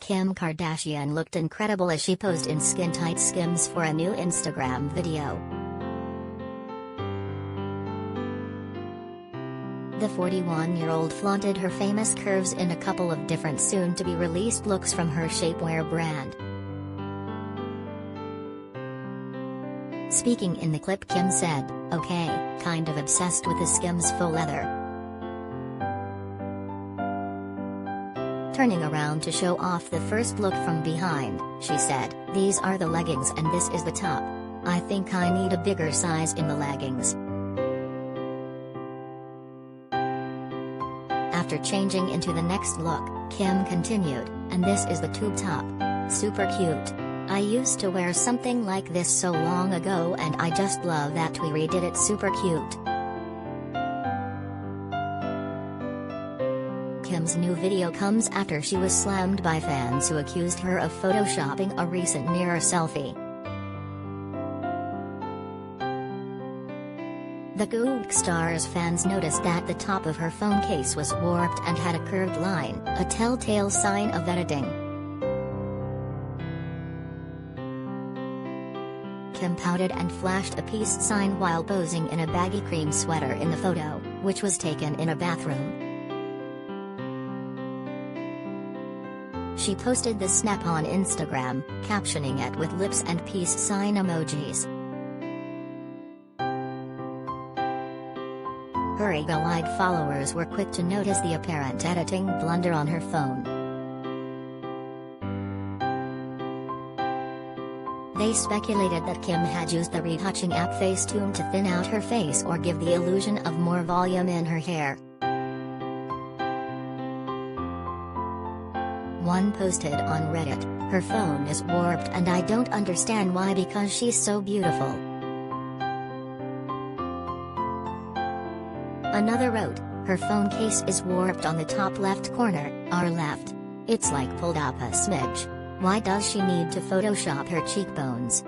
Kim Kardashian looked incredible as she posed in skin-tight skims for a new Instagram video. The 41-year-old flaunted her famous curves in a couple of different soon-to-be-released looks from her shapewear brand. Speaking in the clip, Kim said, "Okay, kind of obsessed with the Skims faux leather." Turning around to show off the first look from behind, she said, "These are the leggings and this is the top. I think I need a bigger size in the leggings." After changing into the next look, Kim continued, "And this is the tube top. Super cute. I used to wear something like this so long ago and I just love that we redid it. Super cute." Kim's new video comes after she was slammed by fans who accused her of photoshopping a recent mirror selfie. The Goop star's fans noticed that the top of her phone case was warped and had a curved line, a telltale sign of editing. Kim pouted and flashed a peace sign while posing in a baggy cream sweater in the photo, which was taken in a bathroom. She posted the snap on Instagram, captioning it with lips and peace sign emojis. Her eagle-eyed followers were quick to notice the apparent editing blunder on her phone. They speculated that Kim had used the retouching app Facetune to thin out her face or give the illusion of more volume in her hair. One posted on Reddit, "Her phone is warped and I don't understand why because she's so beautiful." Another wrote, "Her phone case is warped on the top left corner, our left. It's like pulled up a smidge. Why does she need to Photoshop her cheekbones?"